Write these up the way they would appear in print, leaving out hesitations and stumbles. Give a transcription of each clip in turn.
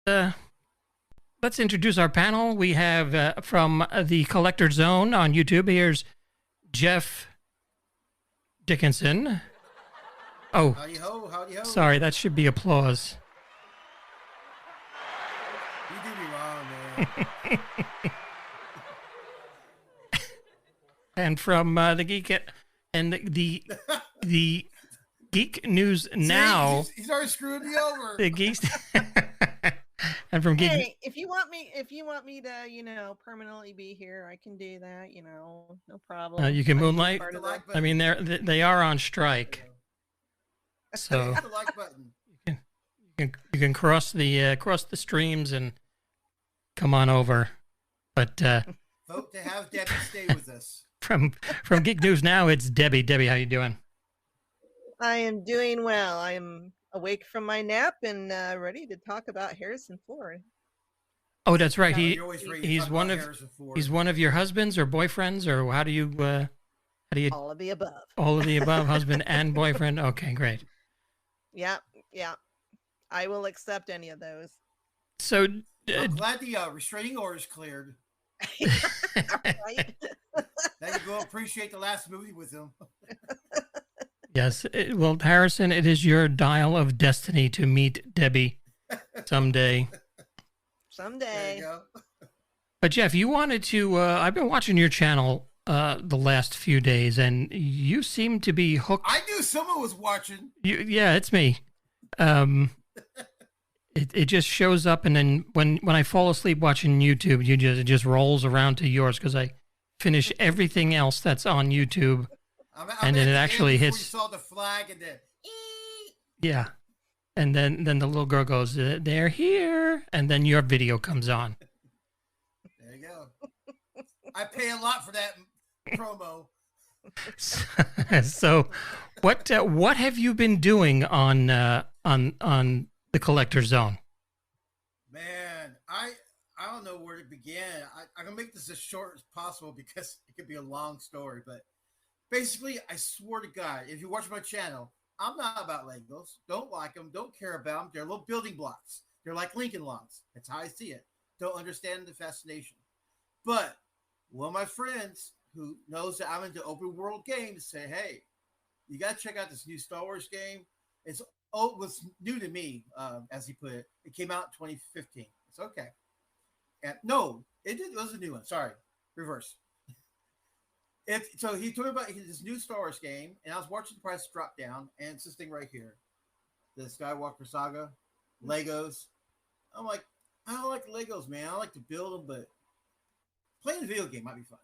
uh, let's introduce our panel. We have from the Collector Zone on YouTube. Here's Jeff Dickinson. Oh, howdy ho, howdy ho. Sorry, that should be applause. You do me wrong, man. And from the Geek and the Geek News Now. He's already screwed me over. The Geeks. And from Geek. Hey, if you want me to, permanently be here, I can do that. No problem. You can moonlight. I mean, they are on strike. So hit the like button. You can cross the streams and come on over. But vote to have Debbie stay with us. From Geek News Now, it's Debbie. Debbie, how you doing? I am doing well. I am awake from my nap and ready to talk about Harrison Ford. Oh, that's right. He's one of your husbands or boyfriends, or how do you all of the above. All of the above, husband and boyfriend. Okay, great. Yeah. I will accept any of those. So I'm glad the restraining order is cleared. Right? Now you go appreciate the last movie with him. Yes. Well, Harrison, it is your dial of destiny to meet Debbie someday. Someday. There you go. But Jeff, you wanted to, I've been watching your channel the last few days, and you seem to be hooked. I knew someone was watching. Yeah, it's me. It just shows up, and then when I fall asleep watching YouTube, it just rolls around to yours because I finish everything else that's on YouTube, and then it actually hits. You saw the flag and then. Yeah, and then the little girl goes, "They're here," and then your video comes on. There you go. I pay a lot for that promo. So, what have you been doing on the Collector Zone? Man, I don't know where to begin. I'm gonna make this as short as possible because it could be a long story. But basically, I swear to God, if you watch my channel, I'm not about Legos. Don't like them. Don't care about them. They're little building blocks. They're like Lincoln Logs. That's how I see it. Don't understand the fascination. But one of my friends who knows that I'm into open world games say, "Hey, you gotta check out this new Star Wars game. It was new to me, as he put it. It came out in 2015. It's okay. And no, it was a new one. Sorry, reverse. So he told me about this new Star Wars game, and I was watching the price drop down, and it's this thing right here, the Skywalker Saga, Legos. I'm like, I don't like Legos, man. I like to build them, but playing a video game might be fun.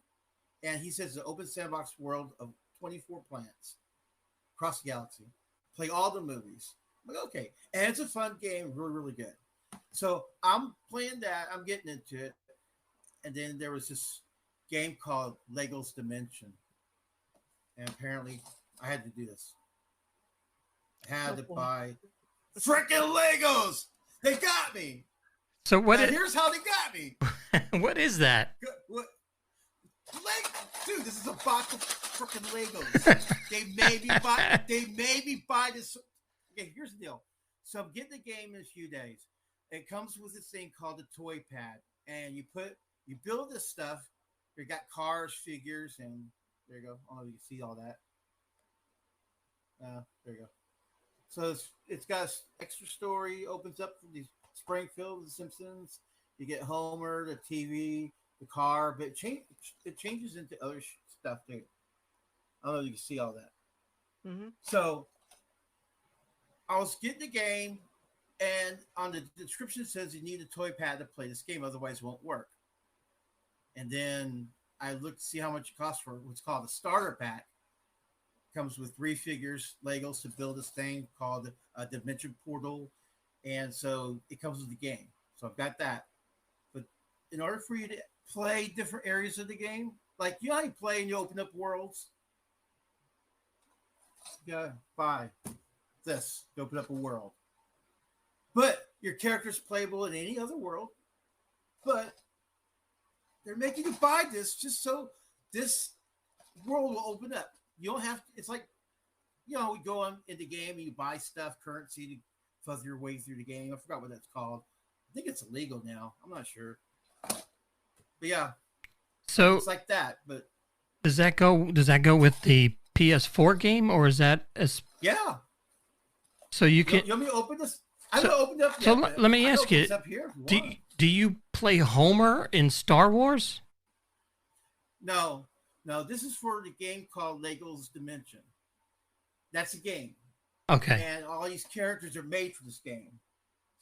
And he says it's an open sandbox world of 24 planets across the galaxy. Play all the movies. I'm like, okay. And it's a fun game, really, really good. So I'm playing that. I'm getting into it. And then there was this game called Legos Dimension. And apparently I had to do this. I had to buy freaking Legos. They got me. So here's how they got me. What is that? What? Dude, this is a box of freaking Legos. They made me buy this. Okay, here's the deal. So I'm getting the game in a few days. It comes with this thing called the toy pad, and you build this stuff. You got cars, figures, and there you go. I don't know if you can see all that. There you go. So it's got an extra story. Opens up from the Springfield, the Simpsons. You get Homer, the TV, the car, but it changes into other stuff too. I don't know if you can see all that. Mm-hmm. So I was getting the game, and on the description it says you need a toy pad to play this game, otherwise it won't work. And then I looked to see how much it costs for what's called a starter pack. Comes with 3 figures, Legos to build this thing called a Dimension Portal. And so it comes with the game. So I've got that. But in order for you to play different areas of the game, like you know how you play and you open up worlds? You gotta buy this to open up a world. But your character's playable in any other world. But they're making you buy this just so this world will open up. You don't have to, it's like, we go on in the game and you buy stuff, currency to fuzz your way through the game. I forgot what that's called. think it's illegal now. I'm not sure. But yeah, So it's like that. But does that go with the PS4 game, or is that yeah. so you can? You want me to open this? I So- haven't opened it up So yet. let me I can ask open you: this up here if do you want. do you play Homer in Star Wars? No. This is for the game called Lego's Dimension. That's a game, Okay. and all these characters are made for this game.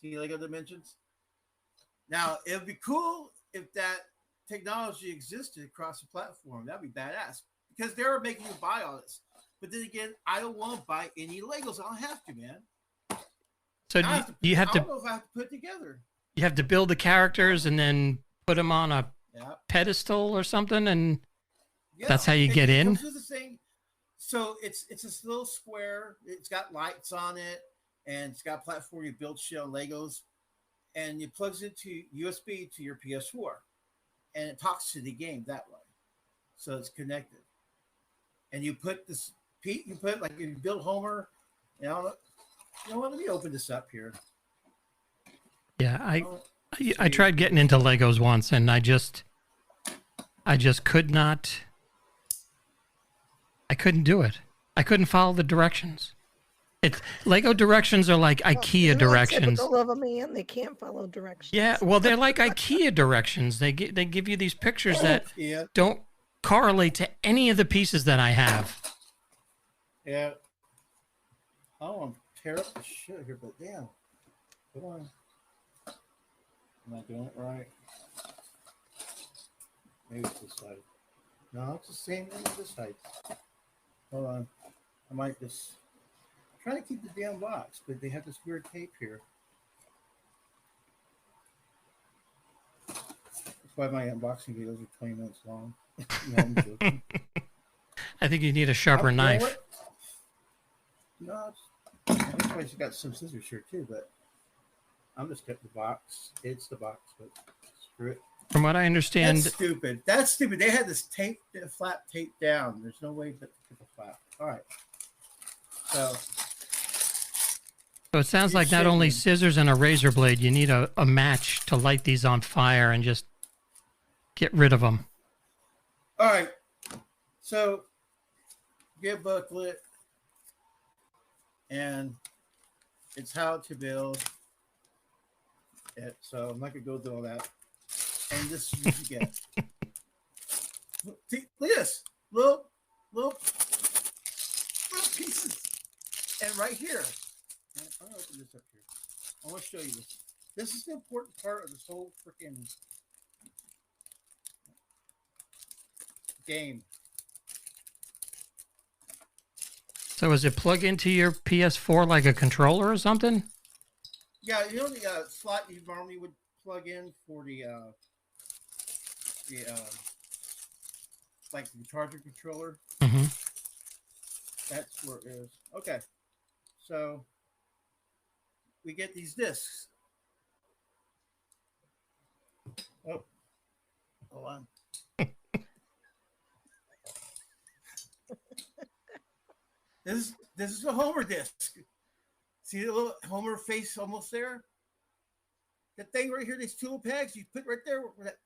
See Lego Dimensions. Now it would be cool if that technology existed across the platform. That'd be badass because they're making you buy all this. But then again, I don't want to buy any Legos. I don't have to, man. So I have to, you have I to don't know if I have to put it together. you have to build the characters and then put them on a Yeah. pedestal or something, and Yeah, that's how you and get it in. comes with this thing. So it's this little square. It's got lights on it, and it's got a platform you build shit on Legos, and you plugs it to USB to your PS4, and it talks to the game that way. So it's connected, and you put this. Pete, you put like if you build Homer. You know what? Let me open this up here. Yeah, Oh, I tried getting into Legos once, and I just could not. I couldn't do it. I couldn't follow the directions. Lego directions are like IKEA Isn't that directions. typical of a man? They can't follow directions. Yeah, well, they're like IKEA directions. They give you these pictures that yeah, don't correlate to any of the pieces that I have. yeah. I don't want to tear up the shit here, but damn. Come on. Am I doing it right? Maybe it's this side. No, it's the same thing as this side. Hold on. I might just try to keep the damn box, but they have this weird tape here. That's why my unboxing videos are 20 minutes long. No, I'm joking. I think you need a sharper knife. No, I think I got some scissors here too, but I'm just getting the box. It's the box, but screw it. From what I understand, That's stupid. That's stupid. They had this tape, flap taped down. There's no way but to get the flap. All right. So it sounds like not only scissors and a razor blade, you need a match to light these on fire and just get rid of them. all right. So get a booklet, and it's how to build it. So I'm not gonna go through all that. And this is what you get. See, look at this. Little pieces. And right here. I'm gonna open this up here. I want to show you this. This is the important part of this whole freaking game. So is it plug into your PS4 like a controller or something? Yeah, you know the slot you normally would plug in for the like the charger controller. Mm-hmm. That's where it is. Okay, so we get these discs. Oh, hold on. This is a Homer disc. See the little Homer face almost there? That thing right here, these tool pegs, you put right there where that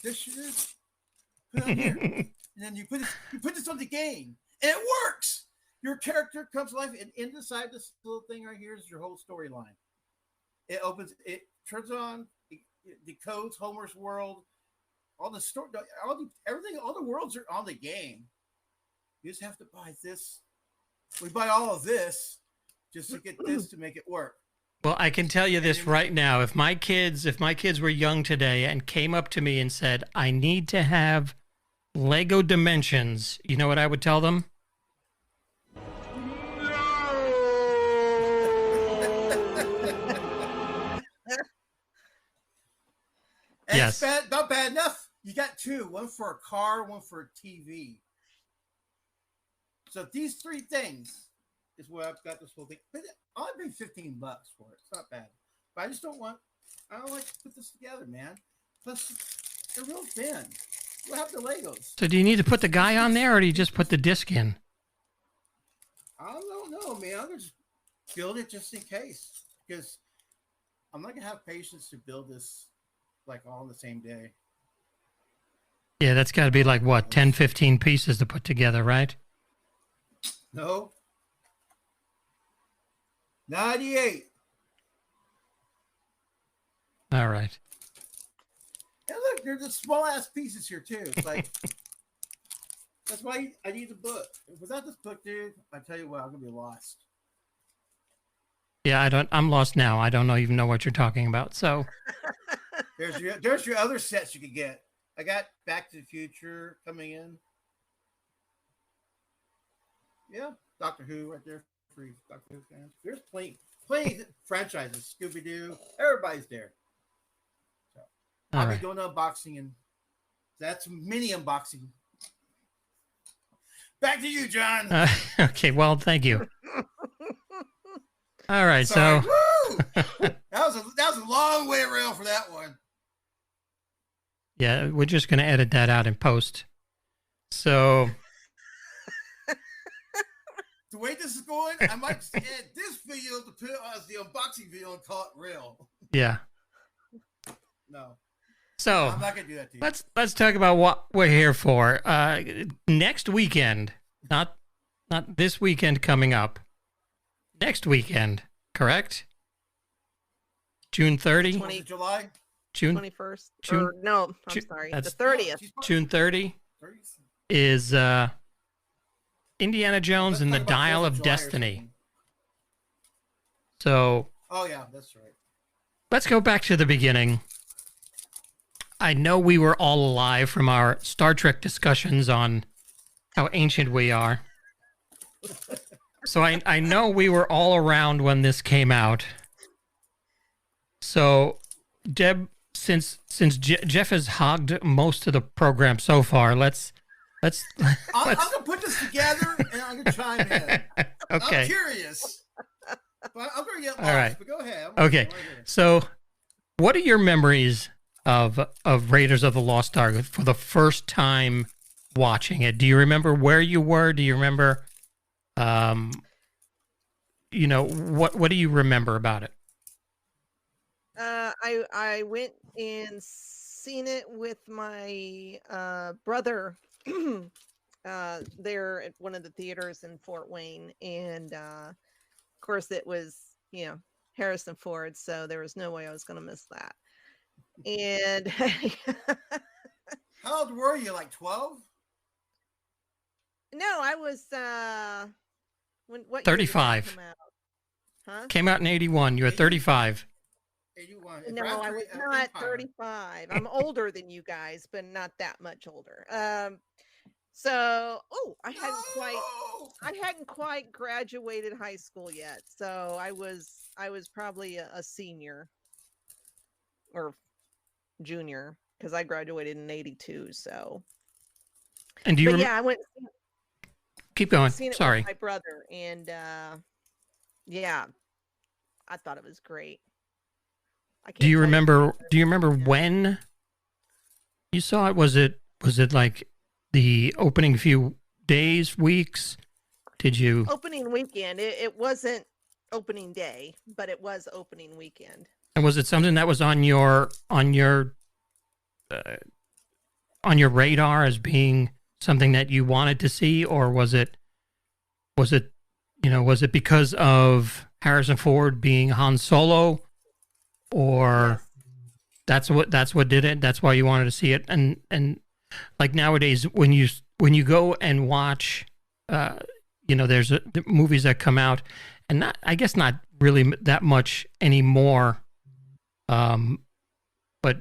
this shit is. Put it on here. And then you put this on the game. And it works. Your character comes to life, and inside this little thing right here is your whole storyline. It opens, it turns on, it decodes Homer's world, all the story, everything, all the worlds are on the game. You just have to buy this. We buy all of this just to get this to make it work. Well, I can tell you this right now. If my kids were young today and came up to me and said, I need to have Lego Dimensions, you know what I would tell them? Yes. Not bad enough. You got two, one for a car, one for a TV. So these three things is where I've got this whole thing. But I only paid $15 for it. It's not bad. But I don't like to put this together, man. Plus, they're real thin. What happened to Legos? So do you need to put the guy on there, or do you just put the disc in? I don't know, man. I'm just build it just in case. Because I'm not gonna have patience to build this like all in the same day. Yeah, that's got to be like what, 10, 15 pieces to put together, right? No. 98. All right. And look, there's the small ass pieces here too. It's like that's why I need the book. Without this book, dude, I tell you what, I'm gonna be lost. Yeah, I'm lost now. I don't even know what you're talking about. So there's your other sets you could get. I got Back to the Future coming in. Yeah, Doctor Who right there for you Doctor Who fans. There's plenty franchises. Scooby Doo, everybody's there. So I'll be doing unboxing, and that's mini unboxing. Back to you, John. Okay, well, thank you. All right, sorry. so Woo! that was a long way around for that one. Yeah, we're just going to edit that out in post. So the way this is going, I might just add this video to put it as the unboxing video and call it real. Yeah. No. So I'm not gonna do that to you. Let's talk about what we're here for. Next weekend, not this weekend coming up. Next weekend, correct? June 30? July? June 21st? Or, no, I'm sorry. The 30th. June 30 is Indiana Jones and the Dial of Destiny. So. Oh, yeah, that's right. Let's go back to the beginning. I know we were all alive from our Star Trek discussions on how ancient we are. So I know we were all around when this came out. So, Deb, since Jeff has hogged most of the program so far, let's I'm gonna put this together and I'm gonna chime in. Okay. I'm curious, but I'm gonna get lost. All right. But go ahead. Okay. So, what are your memories of Raiders of the Lost Ark for the first time watching it? Do you remember where you were? Do you remember, what do you remember about it? I went and seen it with my brother there at one of the theaters in Fort Wayne, and of course it was Harrison Ford, so there was no way I was going to miss that. And how old were you? Like 12? No, I was what 35. Year did that come out? Huh? Came out in 81. You were 35. 81. No, I was not 35. I'm older than you guys, but not that much older. So I hadn't quite graduated high school yet. So I was probably a senior or junior, because I graduated in 82. So, and do you yeah, I went. Keep going. Seen it Sorry, with my brother, and yeah, I thought it was great. Do you remember when you saw it? Was it like the opening few days, weeks? Did you opening weekend? It wasn't opening day, but it was opening weekend. And was it something that was on your radar as being something that you wanted to see, or was it because of Harrison Ford being Han Solo, or yes. that's what did it? That's why you wanted to see it. And like nowadays, when you go and watch, there's the movies that come out, and I guess not really that much anymore. But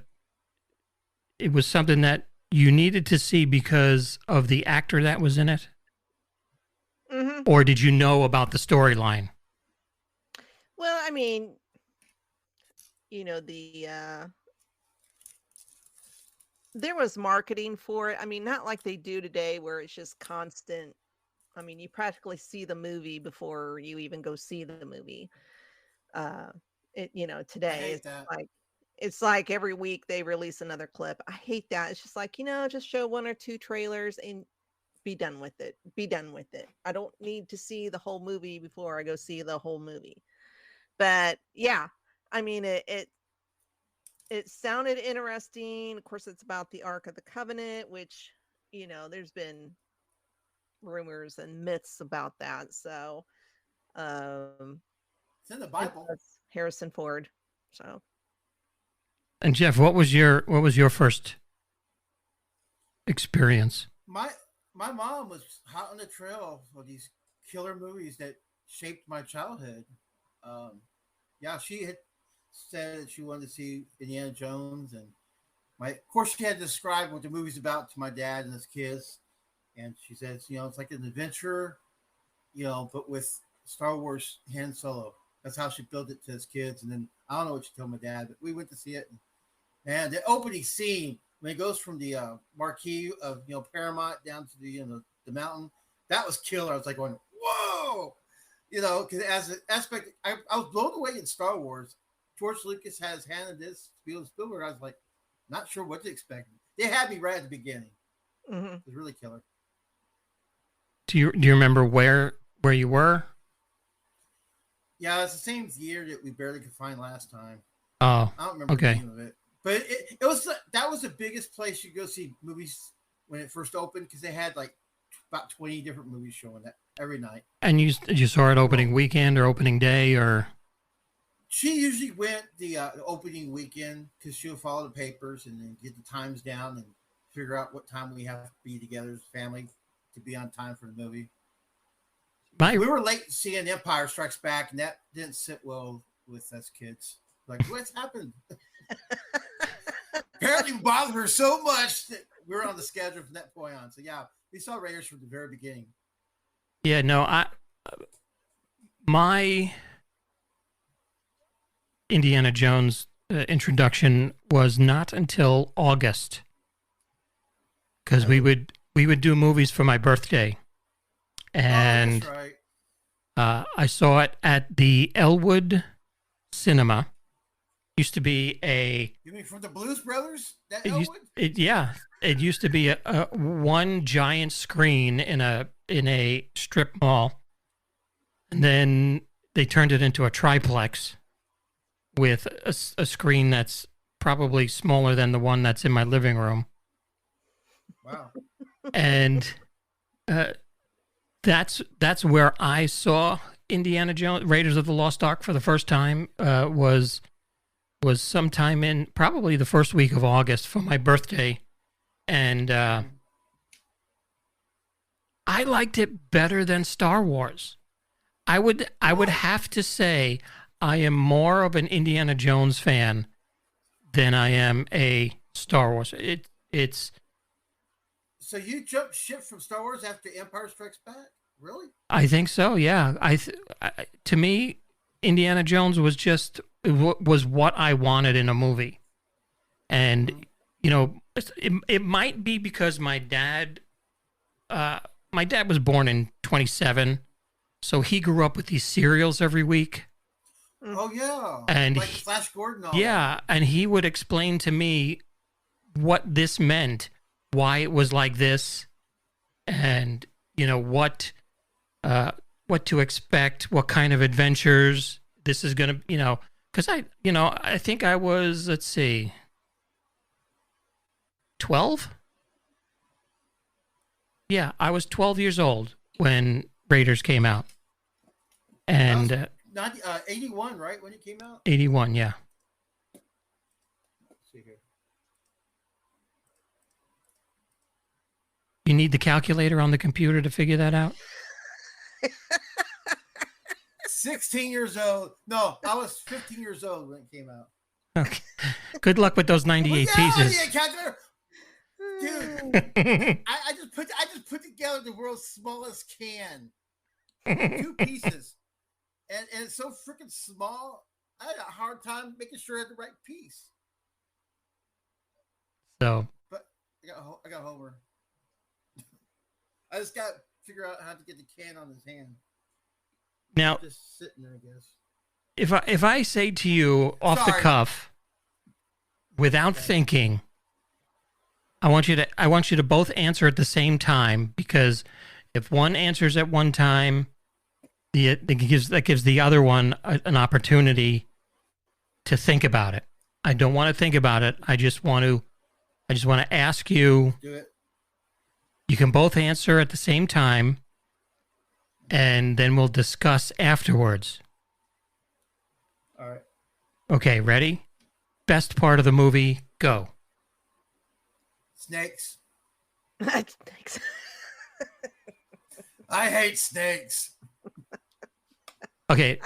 it was something that you needed to see because of the actor that was in it? Mm-hmm. Or did you know about the storyline? Well, I mean, there was marketing for it. I mean, not like they do today where it's just constant. I mean, you practically see the movie before you even go see the movie. Today it's like every week they release another clip. I hate that. It's just like, just show one or two trailers and be done with it. I don't need to see the whole movie before I go see the whole movie. But yeah, I mean, it sounded interesting. Of course, it's about the Ark of the Covenant, which, there's been rumors and myths about that. So, it's in the Bible. Harrison Ford. So, and Jeff, what was your first experience? My mom was hot on the trail of these killer movies that shaped my childhood. She had said that she wanted to see Indiana Jones, and of course she had to describe what the movie's about to my dad and his kids, and she says, it's like an adventure, but with Star Wars Han Solo. That's how she built it to his kids. And then I don't know what she told my dad, but we went to see it, and the opening scene when it goes from the marquee of Paramount down to the mountain, that was killer. I was like going, whoa, because as an aspect, I was blown away in Star Wars. George Lucas has handed this to Spielberg. I was like, not sure what to expect. They had me right at the beginning. Mm-hmm. It was really killer. Do you remember where you were? Yeah, it's the same year that we barely could find last time. Oh, I don't remember the name of it. But that was the biggest place you go see movies when it first opened, because they had like about 20 different movies showing that every night. And you saw it opening weekend or opening day, or? She usually went the opening weekend because she'll follow the papers and then get the times down and figure out what time we have to be together as a family to be on time for the movie. We were late seeing Empire Strikes Back, and that didn't sit well with us kids. Like, what's happened? Apparently it bothered her so much that we were on the schedule from that point on. So yeah, we saw Raiders from the very beginning. Yeah, no, my Indiana Jones introduction was not until August, because we would do movies for my birthday, and that's right. I saw it at the Elwood Cinema. Used to be You mean from the Blues Brothers? It used to be a one giant screen in a strip mall, and then they turned it into a triplex with a screen that's probably smaller than the one that's in my living room. Wow. And that's where I saw Indiana Jones, Raiders of the Lost Ark for the first time. Was sometime in probably the first week of August for my birthday, and I liked it better than Star Wars. I would have to say I am more of an Indiana Jones fan than I am a Star Wars. It's. So you jumped ship from Star Wars after Empire Strikes Back? Really? I think so. Yeah. To me, Indiana Jones was what I wanted in a movie, and it might be because my dad was born in 27, so he grew up with these serials every week. Oh yeah, and like Flash Gordon. And he would explain to me what this meant, why it was like this, and what to expect, what kind of adventures this is gonna, because I think I was, let's see, 12. Yeah, I was 12 years old when Raiders came out, and. 81, right, when it came out? 81, yeah. Let's see here. You need the calculator on the computer to figure that out? 16 years old. No, I was 15 years old when it came out. Okay. Good luck with those 98 pieces. Yeah, calculator. Dude, I just put together the world's smallest can. 2 pieces. And it's so freaking small, I had a hard time making sure I had the right piece. So. But I got Homer. I just got to figure out how to get the can on his hand. Now, just sitting there, I guess. If I say to you off the cuff, without thinking, I want you to both answer at the same time, because if one answers at one time, that gives the other one an opportunity to think about it. I don't want to think about it. I just want to ask you. Do it. You can both answer at the same time, and then we'll discuss afterwards. All right. Okay, ready? Best part of the movie, go. Snakes. Thanks. I hate snakes. Okay,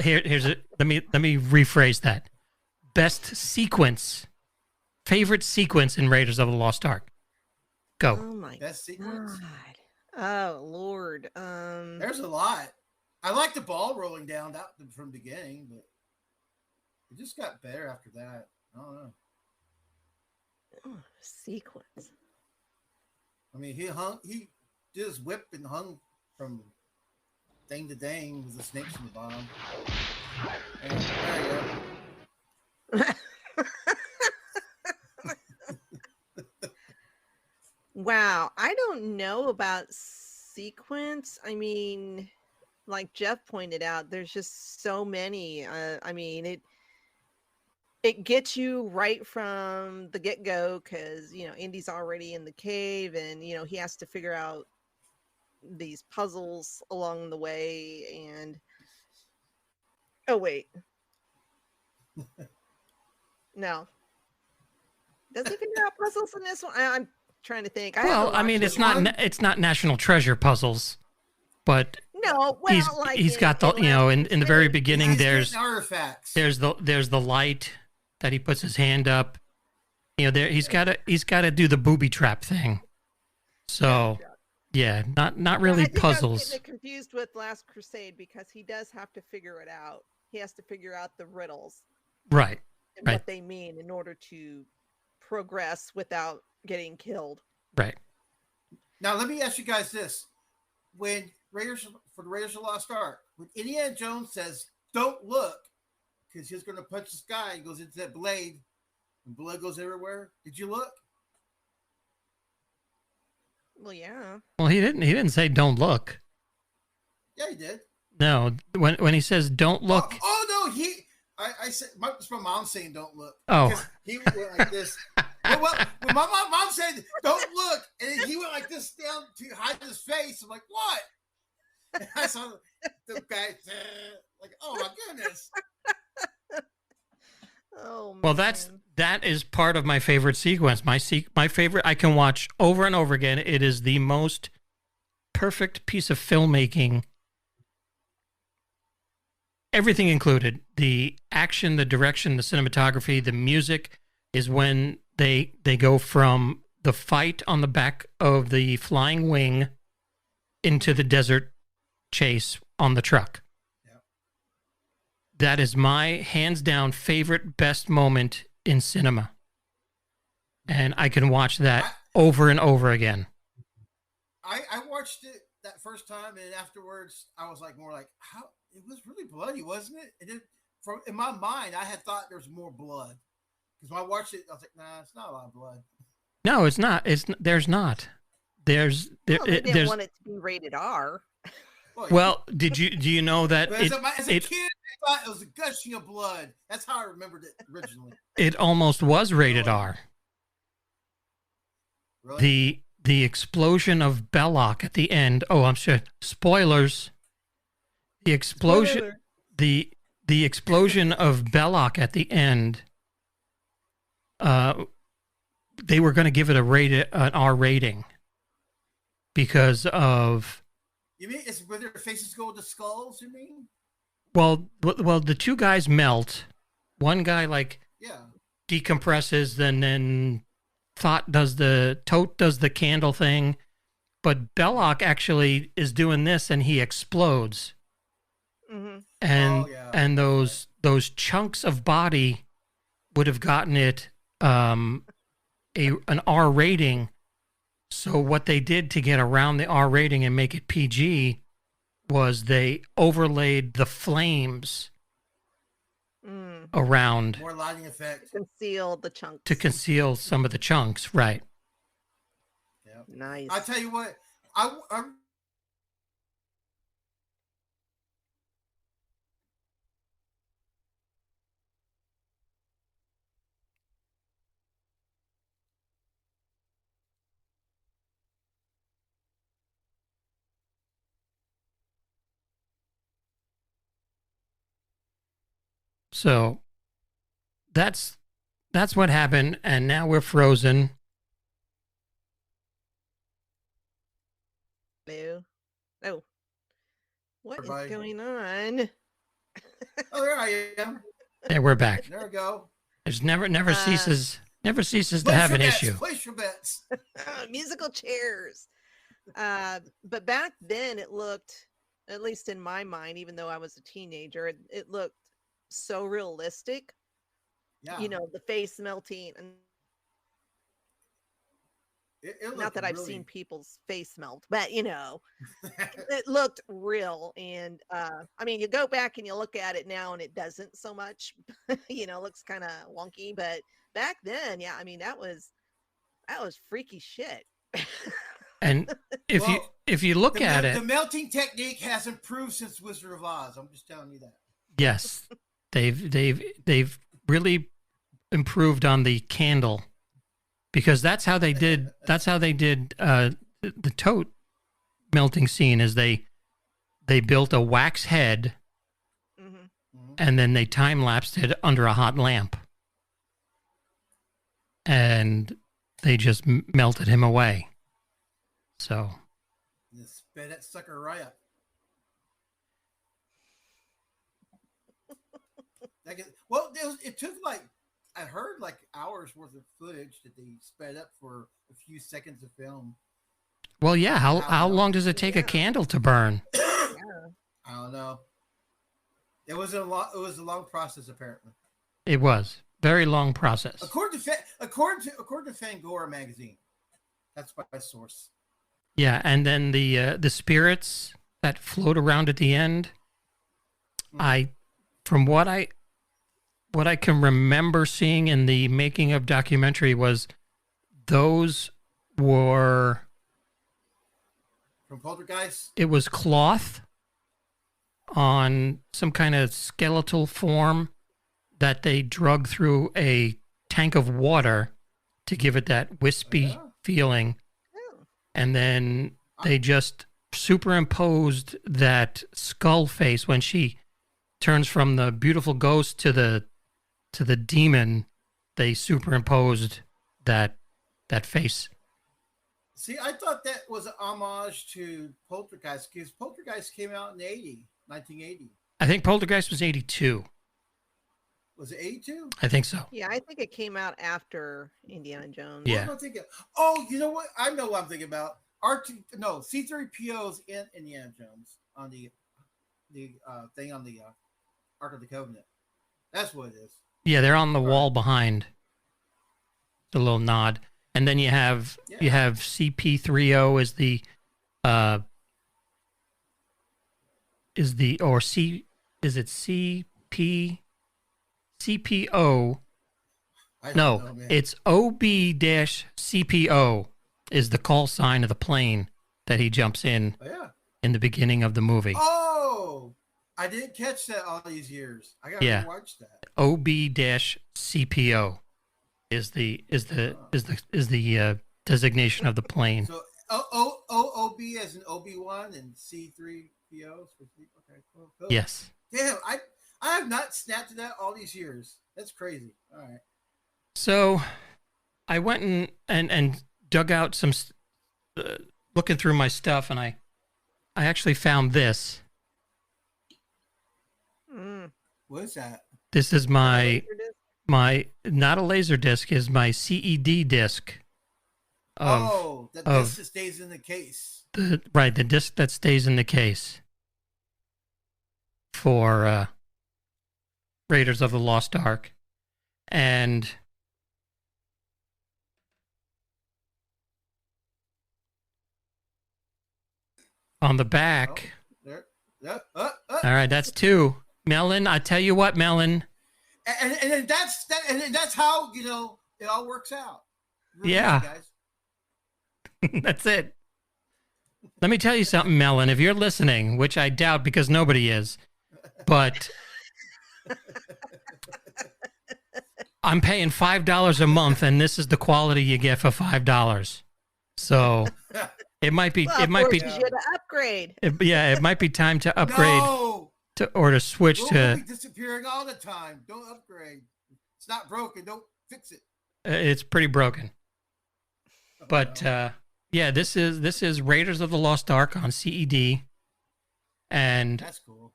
here's it. Let me rephrase that. Best sequence, favorite sequence in Raiders of the Lost Ark. Go. Oh my Best sequence? God. Oh Lord. There's a lot. I like the ball rolling down that from the beginning, but it just got better after that. I don't know. Sequence. I mean, he did his whip and hung from thing to thing with the snakes in the bottom. And there you go. Wow, I don't know about sequence. I mean, like Jeff pointed out, there's just so many. I mean, it gets you right from the get-go because Indy's already in the cave, and he has to figure out these puzzles along the way. And oh wait, no, does he figure out puzzles in this one? I'm trying to think. Well, I mean, it's not National Treasure puzzles, but no. Well, he's got the in the very beginning there's artifacts. There's the light that he puts his hand up. He's got to do the booby trap thing. So yeah, not really puzzles. I was getting confused with Last Crusade because he does have to figure it out. He has to figure out the riddles, right? And what they mean in order to progress without getting killed. Right. Now let me ask you guys this: when the Raiders of the Lost Ark, when Indiana Jones says, "Don't look," because he's going to punch this guy, he goes into that blade, and blood goes everywhere. Did you look? Well, yeah. Well, he didn't say don't look. Yeah, he did. No, when he says don't look. Oh no, I said it's my mom saying don't look. Oh, he went like this. Well, when my mom said don't look, and then he went like this down to hide his face. I'm like, what? And I saw the guy like, oh my goodness. Oh, man. Well, that is part of my favorite sequence. My favorite I can watch over and over again. It is the most perfect piece of filmmaking. Everything included. The action, the direction, the cinematography, the music is when they go from the fight on the back of the flying wing into the desert chase on the truck. That is my hands down favorite, best moment in cinema. And I can watch that over and over again. I watched it that first time, and afterwards I was like, more like, how it was really bloody, wasn't it? And then in my mind, I had thought there was more blood. Because when I watched it, I was like, nah, it's not a lot of blood. No, it's not. There's not. They didn't want it to be rated R. Well, do you know that as a kid, I thought it was a gushing of blood. That's how I remembered it originally. It almost was rated R. Really? The explosion of Belloc at the end. Oh, I'm sure. Spoilers. The explosion. The explosion of Belloc at the end. They were going to give it an R rating because of. You mean it's where their faces go to skulls? You mean? Well, the two guys melt. One guy decompresses, then Tote does the candle thing, but Belloc actually is doing this, and he explodes. Mm-hmm. And those chunks of body would have gotten it an R rating. So what they did to get around the R rating and make it PG was they overlaid the flames around. More lighting effect. Conceal the chunks. To conceal some of the chunks, right. Yep. Nice. I tell you what, So that's what happened, and now we're frozen. Hello. Oh, what Everybody. is going on? Oh, there I am. There, we're back. There we go. There's never ceases to Place have your an bets, issue. Place your bets. Musical chairs. But back then it looked, at least in my mind, even though I was a teenager, it looked so realistic. Yeah. You know, the face melting, and It not that I've really... seen people's face melt, but you know, it looked real. And I mean, you go back and you look at it now and it doesn't so much, you know, looks kind of wonky, but back then, yeah, I mean, that was freaky shit. And if you look at it, the melting technique has improved since Wizard of Oz. I'm just telling you that. yes, they've really improved on the candle, because that's how they did the tote melting scene. Is they built a wax head, and then they time lapsed it under a hot lamp, and they just melted him away. So just spit that sucker right up. Well, it took like, I heard like hours worth of footage that they sped up for a few seconds of film. Well, yeah. How long does it take a candle to burn? I don't know. It was a long process, apparently. It was very long process. According to Fangoria magazine, that's my source. Yeah, and then the spirits that float around at the end. From what I can remember seeing in the making of documentary was those were from Poltergeist. It was cloth on some kind of skeletal form that they drug through a tank of water to give it that wispy feeling. And then they just superimposed that skull face when she turns from the beautiful ghost to the demon. They superimposed that face. See, I thought that was an homage to Poltergeist, because Poltergeist came out in 1980. I think Poltergeist was 82. Was it 82? I think so. Yeah, I think it came out after Indiana Jones. Yeah. What am I thinking? Oh, you know what? I know what I'm thinking about. C-3PO's in Indiana Jones on the thing on the Ark of the Covenant. That's what it is. Yeah, they're on the wall behind. The little nod. And then you have CP30 is it CPO? No, it's OB-CPO is the call sign of the plane that he jumps in in the beginning of the movie. Oh, I didn't catch that all these years. I gotta watch that. OB-CPO is the designation of the plane. So OB as in Obi-Wan and C-3PO. Okay, cool. Yes. Damn, I have not snapped to that all these years. That's crazy. All right. So I went and dug out some, looking through my stuff, and I actually found this. What is that? This is my not a laser disc, is my CED disc. The disc that stays in the case. The disc that stays in the case for Raiders of the Lost Ark. And on the back, all right, that's 2. Melon, I tell you what, Melon. And that's how, you know, it all works out. Yeah. Guys. That's it. Let me tell you something, Melon. If you're listening, which I doubt because nobody is, but I'm paying $5 a month, and this is the quality you get for $5. So it might be. Well, it might be. You should upgrade. It might be time to upgrade to switch Will to. be disappearing all the time. Don't upgrade. It's not broken. Don't fix it. It's pretty broken. Oh, But no. yeah, this is Raiders of the Lost Ark on CED, and That's cool.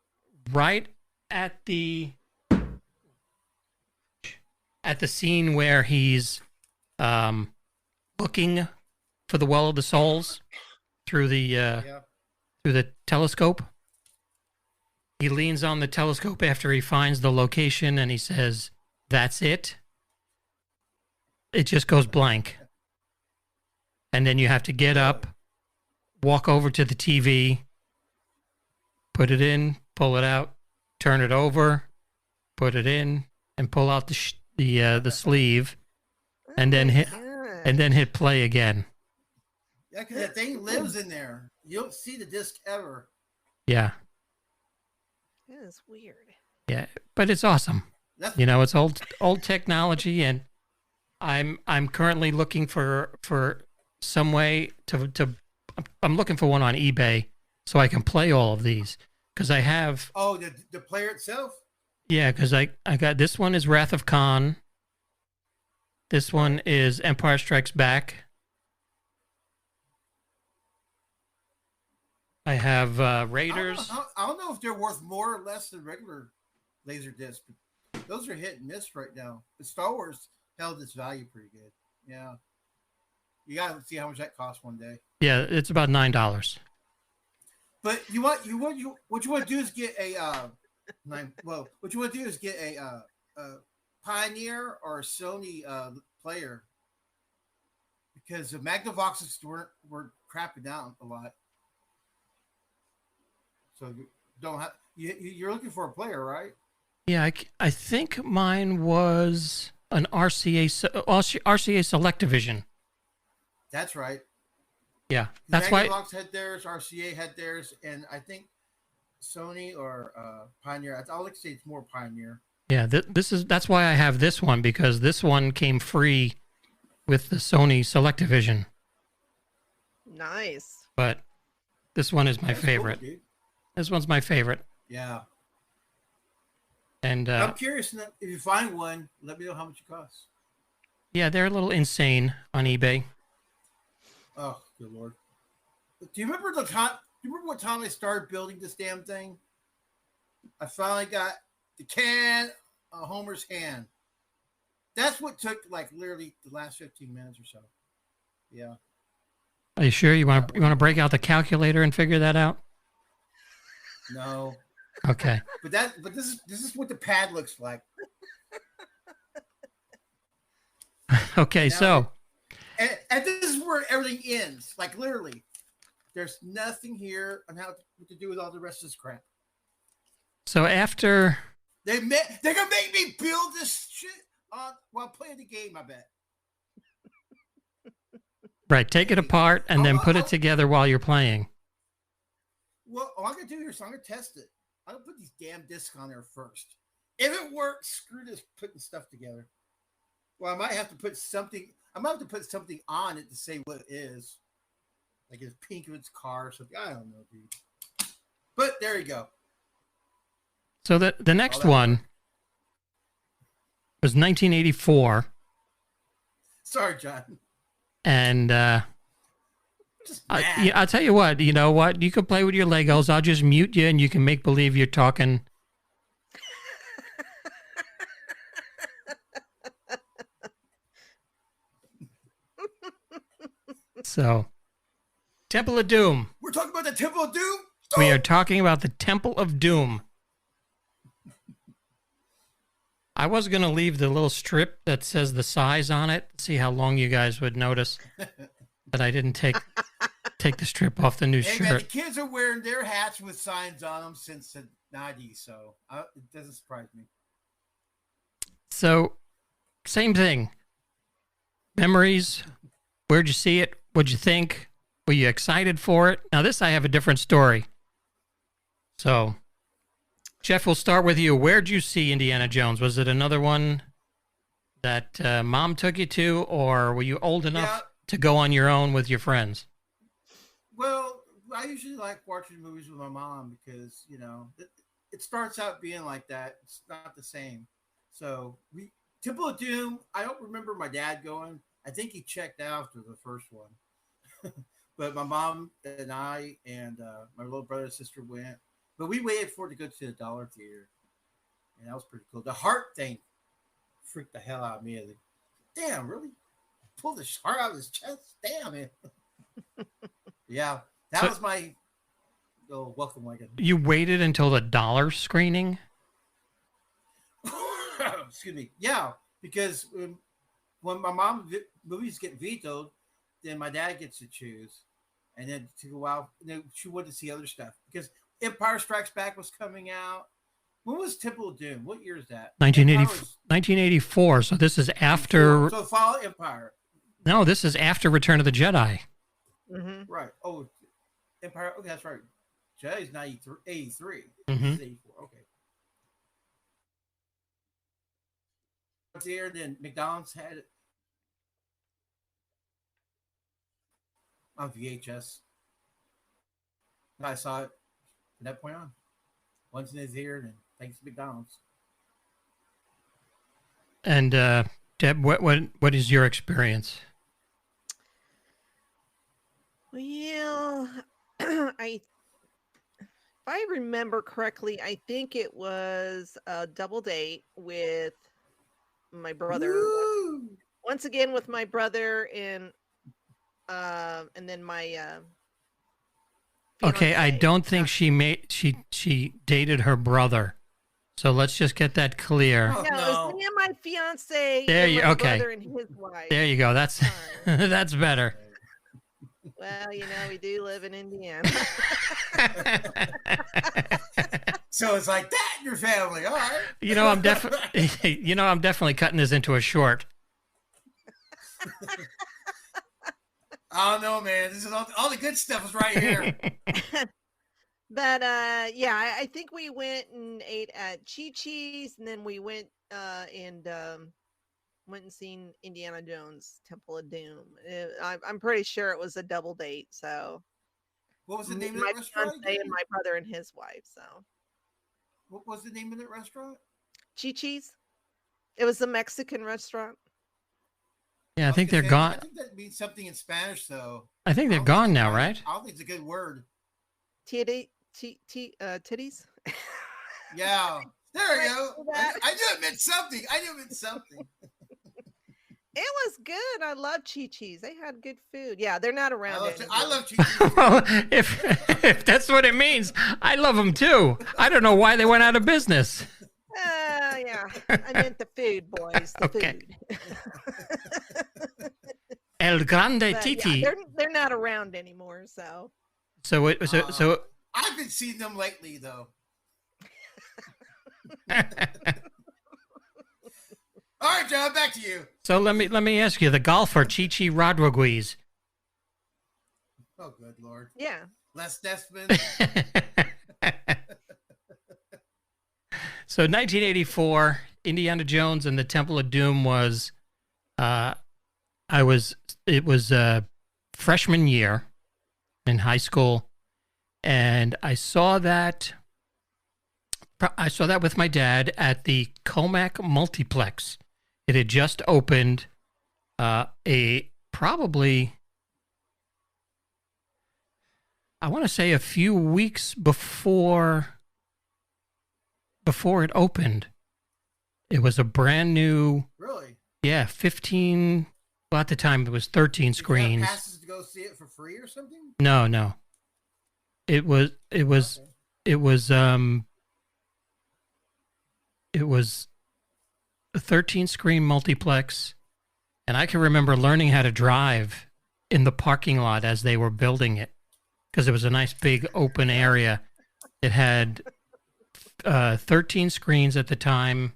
right at the scene where he's looking for the Well of the Souls through the Yeah. through the telescope. He leans on the telescope after he finds the location, and he says, "That's it." It just goes blank. And then you have to get up, walk over to the TV, put it in, pull it out, turn it over, put it in, and pull out the sleeve, and then hit play again. Yeah, because that thing lives in there. You don't see the disc ever. Yeah, That is weird. yeah, but it's awesome. That's, You know, it's old technology, and I'm currently looking for some way to I'm looking for one on eBay so I can play all of these, because I have the player itself. yeah, because I got this one is Wrath of Khan. This one is Empire Strikes Back. I have Raiders. I don't know if they're worth more or less than regular laser discs. But those are hit and miss right now. But Star Wars held its value pretty good. Yeah, you gotta see how much that costs one day. Yeah, it's about $9. But what you want to do is get a what you want to do is get a Pioneer or a Sony player, because the Magnavoxes were crapping out a lot. So you don't have you're looking for a player, right? Yeah, I think mine was an RCA Selectavision. That's right. Yeah, that's why. Magnavox had theirs, RCA had theirs, and I think Sony or Pioneer. I like to say it's more Pioneer. Yeah, that's why I have this one, because this one came free with the Sony Selectavision. Nice. But this one is my That's favorite. cool, dude. This one's my favorite. Yeah. And I'm curious if you find one, let me know how much it costs. yeah, they're a little insane on eBay. Oh, good lord! Do you remember the time? Do you remember what time I started building this damn thing? I finally got the can, Homer's hand. That's what took like literally the last 15 minutes or so. Yeah. Are you sure you want to break out the calculator and figure that out? No. Okay. But this is what the pad looks like. Okay, Now, so and this is where everything ends. Like literally, there's nothing here on what to do with all the rest of this crap. after They're gonna make me build this shit while playing the game. I bet. right, take it apart and then put it together while you're playing. Well, all I'm gonna do here is I'm gonna test it. I'm gonna put these damn discs on there first. If it works, screw this putting stuff together. Well, I might have to put something. I might have to put something on it to say what it is. Like it's pink of its car or something. I don't know, dude. But there you go. So the next one was 1984, Sorry, John. and Just mad. yeah, I'll tell you what. You know what? You can play with your Legos. I'll just mute you, and you can make believe you're talking. So, Temple of Doom. We're talking about the Temple of Doom. We are talking about the Temple of Doom. I was going to leave the little strip that says the size on it, see how long you guys would notice that I didn't take the strip off the new Hey, man, the shirt. kids are wearing their hats with signs on them since the 90s, so it doesn't surprise me. So, same thing. Memories. Where'd you see it? What'd you think? Were you excited for it? Now, this I have a different story. So, Jeff, we'll start with you. Where'd you see Indiana Jones? Was it another one that mom took you to, or were you old enough to go on your own with your friends? Well, I usually like watching movies with my mom because, it starts out being like that. It's not the same. So we Temple of Doom. I don't remember my dad going. I think he checked out after the first one. But my mom and I and my little brother and sister went. But we waited for it to go to the dollar theater, and that was pretty cool. The heart thing freaked the hell out of me. Like, damn, really? Pulled the heart out of his chest? Damn it. Yeah, that was my welcome wagon. You waited until the dollar screening? Excuse me. Yeah, because when my mom movies get vetoed, then my dad gets to choose, and then to go out, she wanted to see other stuff because Empire Strikes Back was coming out. When was Temple of Doom? What year is that? 1984. So this is after. So Fall Empire. No, this is after Return of the Jedi. Mm-hmm. Right. Oh, Empire. Okay, that's right. Jedi's 83. Mm-hmm. 84. Okay. There, then McDonald's had it on VHS. I saw it from that point on. Once in his ear, and thanks to McDonald's. And Deb, what is your experience? Well, if I remember correctly, I think it was a double date with my brother. Woo! Once again with my brother and then my Okay, I fiance. don't think she dated her brother. So let's just get that clear. Oh, No, it no. was me and my fiance There and you- my okay. brother and his wife. There you go. That's that's better. Well, we do live in Indiana. So it's like that in your family. All right. I'm definitely cutting this into a short. I don't know, man. This is all the good stuff is right here. But yeah, I think we went and ate at Chi Chi's, and then we went and seen Indiana Jones Temple of Doom. I'm pretty sure it was a double date. So What was the name of my that restaurant? fiance again? and my brother and his wife. So What was the name of that restaurant? Chi Chi's. It was a Mexican restaurant. Yeah, I think they're I gone. think that means something in Spanish, though. I think they're gone now, right? I don't think it's a good word. Titties. Yeah. There we go. That- I knew it meant something. It was good. I love Chi Chi's. They had good food. Yeah, they're not around anymore. I love cheese. Well, if that's what it means, I love them too. I don't know why they went out of business. Yeah. I meant the food, boys. The Okay. food. El Grande But, Titi. yeah, they're not around anymore. So So I've been seeing them lately, though. All right, John, back to you. so let me ask you, the golfer Chichi Rodriguez. Oh, good Lord. yeah, Les Desmond. So 1984, Indiana Jones and the Temple of Doom was, it was freshman year in high school, and I saw that with my dad at the Comac Multiplex. It had just opened, probably, I want to say a few weeks before it opened. It was a brand new, Really? 15. Well, at the time it was 13 Did you have screens. passes to go see it for free or something? No. It was a 13 screen multiplex, and I can remember learning how to drive in the parking lot as they were building it, because it was a nice big open area. It had 13 screens at the time,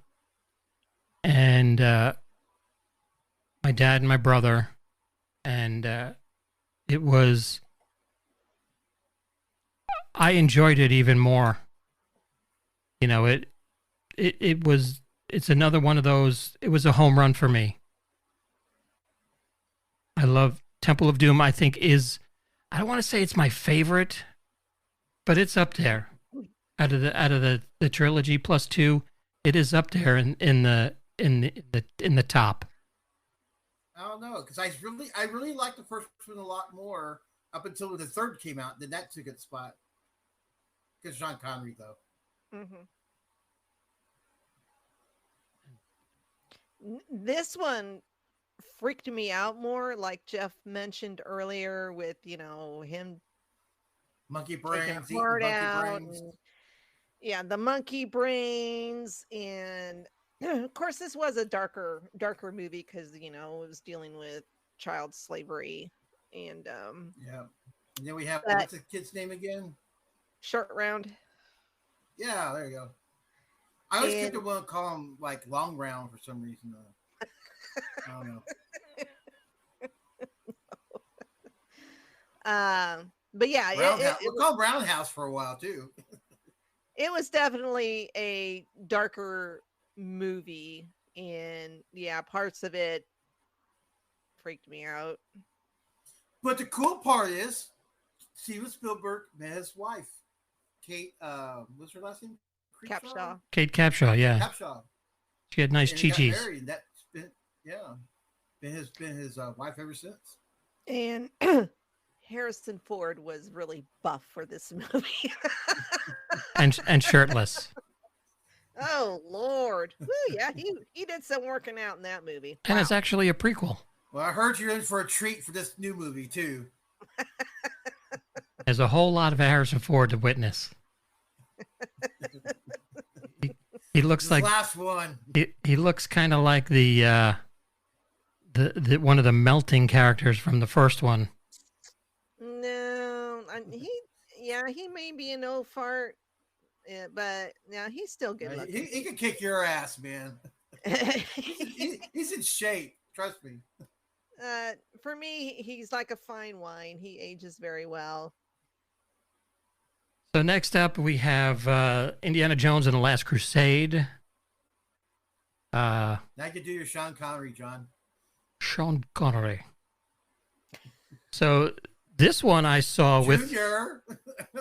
and my dad and my brother, and I enjoyed it even more. It's another one of those, it was a home run for me. I love Temple of Doom. I think I don't want to say it's my favorite, but it's up there. out of the trilogy plus two, it is up there in the top. I don't know because I really liked the first one a lot more up until the third came out. Then that took its spot. Because Sean Connery though. Mm-hmm. This one freaked me out more, like Jeff mentioned earlier, with him Monkey brains, taking a heart monkey out, brains. and, yeah, the monkey brains, and of course this was a darker movie because it was dealing with child slavery, and yeah. And then we have what's the kid's name again? Short Round. Yeah, there you go. I always get to want to call him like Long Round for some reason. I don't know. But yeah, we'll call Roundhouse for a while too. It was definitely a darker movie, and yeah, parts of it freaked me out. But the cool part is, Steven Spielberg met his wife, Kate. What's her last name? Capshaw. Kate Capshaw, yeah. Capshaw. She had nice chi-chis. That's been his wife ever since. And Harrison Ford was really buff for this movie. and shirtless. Oh Lord. Woo, yeah, he did some working out in that movie. And it's actually a prequel. Well, I heard you're in for a treat for this new movie too. There's a whole lot of Harrison Ford to witness. He looks this like last one. He looks kind of like the one of the melting characters from the first one. No, he may be an old fart, but yeah, he's still good looking. He can kick your ass, man. he's in shape. Trust me. For me, he's like a fine wine. He ages very well. So next up, we have Indiana Jones and the Last Crusade. Now you can do your Sean Connery, John. Sean Connery. So this one I saw with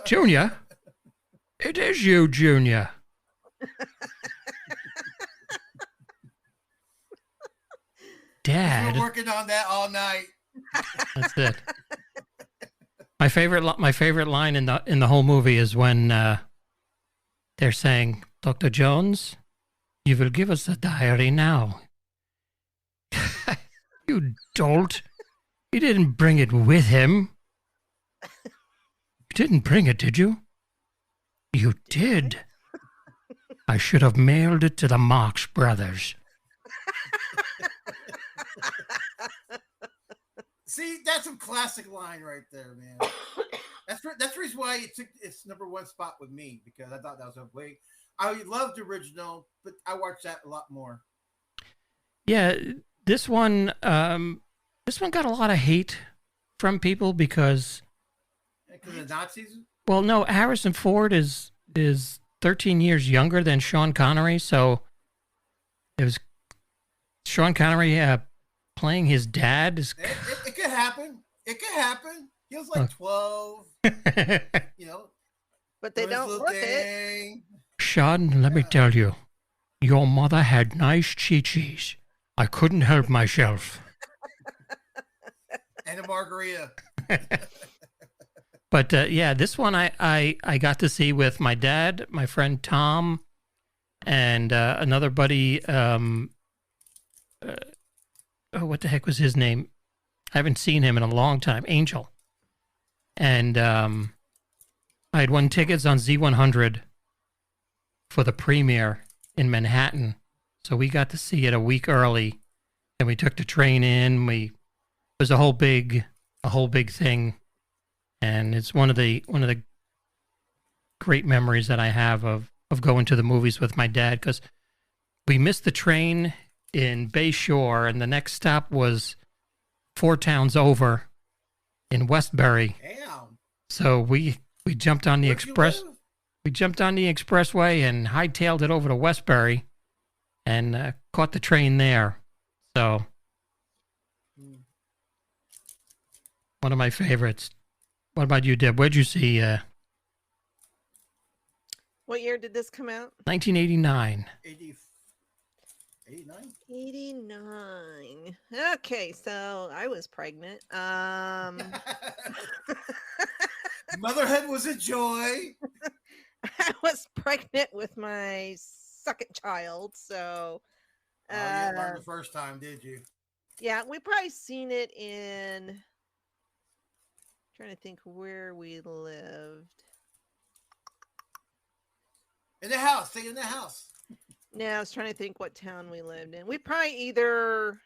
Junior. It is you, Junior. Dad. We're working on that all night. That's it. My favorite line in the whole movie is when they're saying, "Dr. Jones, you will give us the diary now." You dolt. He didn't bring it with him. You didn't bring it, did you? You did. I should have mailed it to the Marx Brothers. See, that's a classic line right there, man. That's the reason why it took its number one spot with me, because I thought that was a way. I loved the original, but I watched that a lot more. Yeah, this one got a lot of hate from people because of the Nazis. Well, no, Harrison Ford is 13 years younger than Sean Connery, so it was Sean Connery playing his dad. It could happen. It could happen. He was like 12, But they don't look it. Sean, let me tell you, your mother had nice chi-chis. I couldn't help myself. And a margarita. But yeah, this one I got to see with my dad, my friend Tom, and another buddy. What the heck was his name? I haven't seen him in a long time. Angel. And I had won tickets on Z100 for the premiere in Manhattan, so we got to see it a week early, and we took the train in. It was a whole big thing. And it's one of the great memories that I have of going to the movies with my dad, because we missed the train in Bay Shore, and the next stop was 4 towns over in Westbury. Damn. So we jumped on the express. We jumped on the expressway and hightailed it over to Westbury, and caught the train there. So one of my favorites. What about you, Deb? Where'd you see? What year did this come out? 1989. 89? 89. Okay, so I was pregnant. Motherhood was a joy. I was pregnant with my second child, so You didn't learn the first time, did you? yeah, we probably seen it in. Trying to think where we lived. In the house. Stay in the house. Yeah, I was trying to think what town we lived in. We probably either.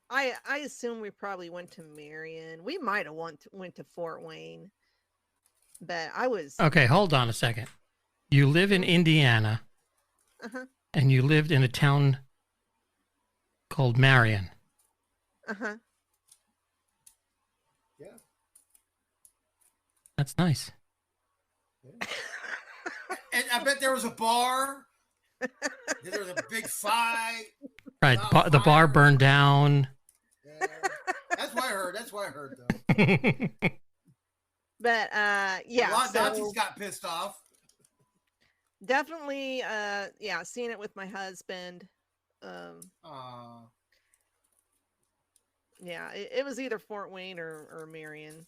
I assume we probably went to Marion. We might have went to Fort Wayne, but I was. Okay, hold on a second. You live in Indiana, and you lived in a town called Marion. Uh-huh. Yeah. That's nice. Yeah. And I bet there was a bar. There was a big fight. Right, the bar burned down. Yeah. That's what I heard, though. But yeah, a lot of Nazis got pissed off. Definitely, yeah, seeing it with my husband. Yeah, it was either Fort Wayne or Marion.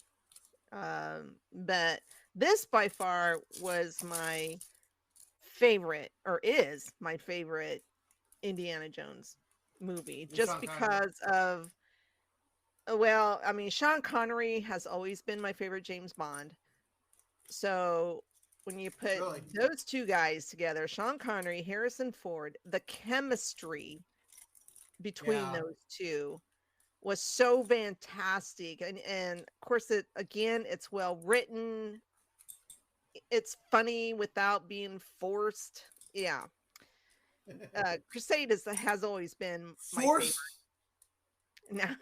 But this by far was my favorite, or is my favorite Indiana Jones movie, just because of. Well, I mean, Sean Connery has always been my favorite James Bond. So when you put those two guys together, Sean Connery, Harrison Ford, the chemistry between those two was so fantastic. And of course, it's well written. It's funny without being forced. Yeah. Crusade has always been my favorite. No, not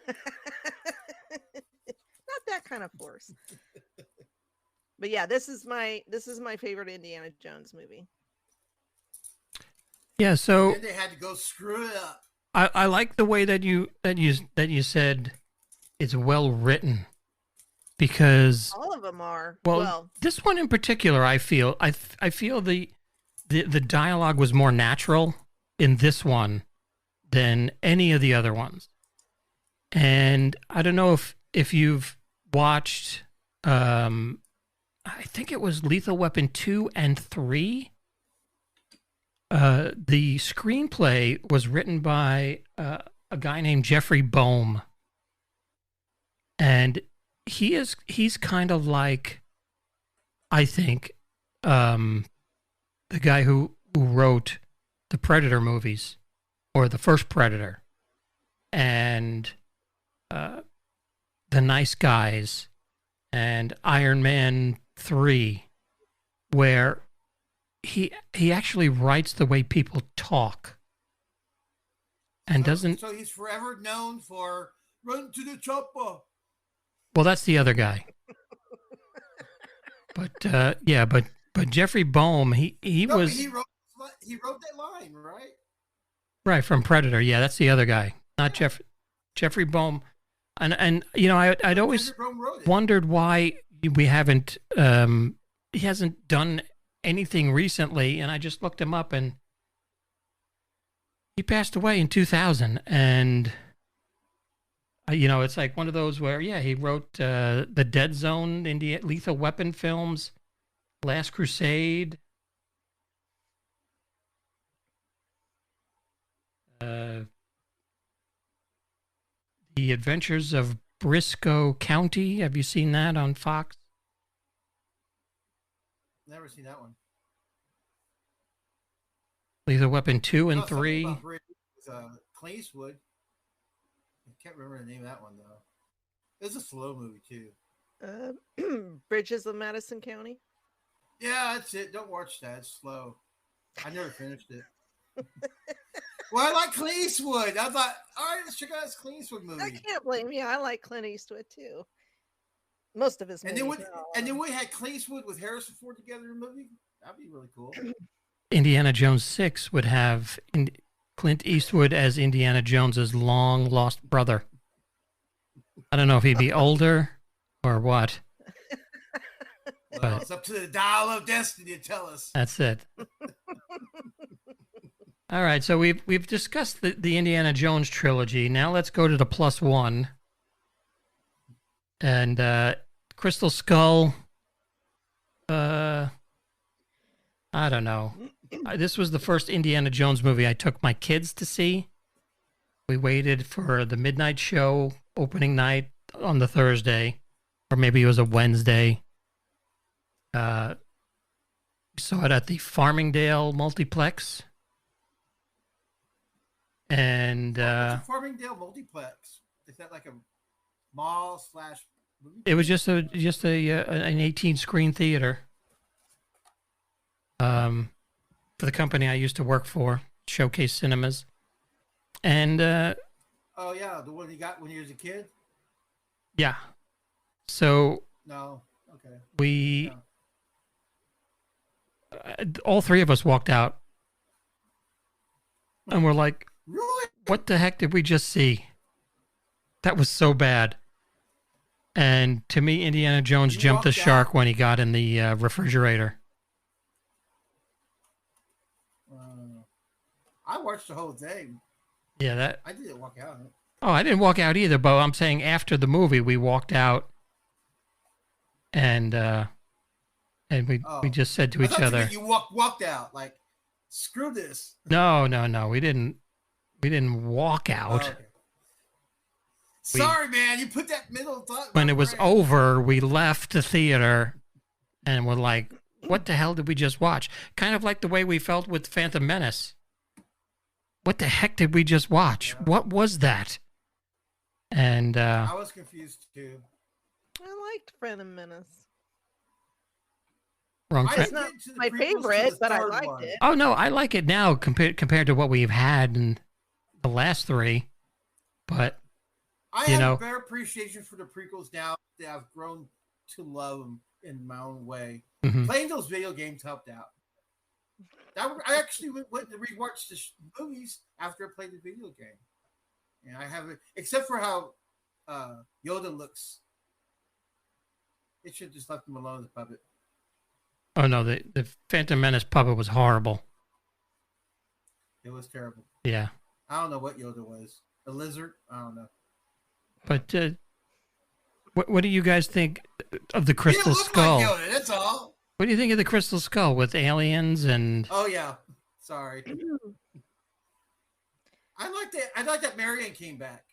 that kind of force. But yeah, this is my favorite Indiana Jones movie. Yeah, so and they had to go screw it up. I like the way that you said it's well written, because all of them are. Well, this one in particular, I feel the dialogue was more natural in this one than any of the other ones. And I don't know if you've watched, I think it was Lethal Weapon 2 and 3. The screenplay was written by a guy named Jeffrey Boehm. And he's kind of like, I think, the guy who wrote the Predator movies, or the first Predator, and The Nice Guys, and Iron Man 3, where he actually writes the way people talk, and doesn't. So he's forever known for run to the chopper. Well, that's the other guy. But yeah, but Jeffrey Boehm, he wrote that line, right? Right, from Predator. Yeah, that's the other guy, not Jeffrey Boehm. And you know, I'd always wondered why we haven't he hasn't done anything recently, and I just looked him up, and he passed away in 2000. And you know, it's like one of those where, yeah, he wrote the Dead Zone, Lethal Weapon films, Last Crusade, The Adventures of Briscoe County. Have you seen that on Fox? Never seen that one. Lethal Weapon 2 and 3. Clint Eastwood. I can't remember the name of that one, though. It's a slow movie, too. Bridges of Madison County? Yeah, that's it. Don't watch that. It's slow. I never finished it. Well, I like Clint Eastwood. I thought, all right, let's check out this Clint Eastwood movie. I can't blame you. I like Clint Eastwood, too. Most of his movies. And then we had Clint Eastwood with Harrison Ford together in a movie. That'd be really cool. Indiana Jones 6 would have Clint Eastwood as Indiana Jones's long-lost brother. I don't know if he'd be older or what. Well, it's up to the dial of destiny to tell us. That's it. All right, so we've discussed the Indiana Jones trilogy. Now let's go to the plus one. And Crystal Skull. I don't know. This was the first Indiana Jones movie I took my kids to see. We waited for the midnight show opening night on the Thursday, or maybe it was a Wednesday. We saw it at the Farmingdale Multiplex. And What's a Farmingdale Multiplex? Is that like a mall slash movie? It was just an 18 screen theater. For the company I used to work for, Showcase Cinemas. And oh yeah, the one you got when you was a kid? Yeah. So No. Okay. We all three of us walked out. And we're like, really? What the heck did we just see? That was so bad. And to me, Indiana Jones jumped the shark when he got in the refrigerator. I watched the whole thing. Yeah, I didn't walk out. Oh, I didn't walk out either, but I'm saying after the movie, we walked out, and we just said to each other, "You walked out like, screw this." No, we didn't walk out. Oh, okay. Sorry, man, you put that middle thought. When it was over, we left the theater, and we're like, "What the hell did we just watch?" Kind of like the way we felt with Phantom Menace. What the heck did we just watch? Yeah. What was that? And I was confused too. I liked Phantom Menace. Wrong. It's not my favorite, but I liked it. Oh no, I like it now compared to what we've had in the last three. But I have a better appreciation for the prequels now that I've grown to love them in my own way. Mm-hmm. Playing those video games helped out. I actually went to rewatch the movies after I played the video game. And I haven't, except for how Yoda looks. It should have just left him alone, the puppet. Oh, no, the Phantom Menace puppet was horrible. It was terrible. Yeah. I don't know what Yoda was. A lizard? I don't know. But what do you guys think of the Crystal Skull? Like Yoda, that's all. What do you think of the Crystal Skull with aliens and... Oh, yeah. Sorry. I like that Marion came back.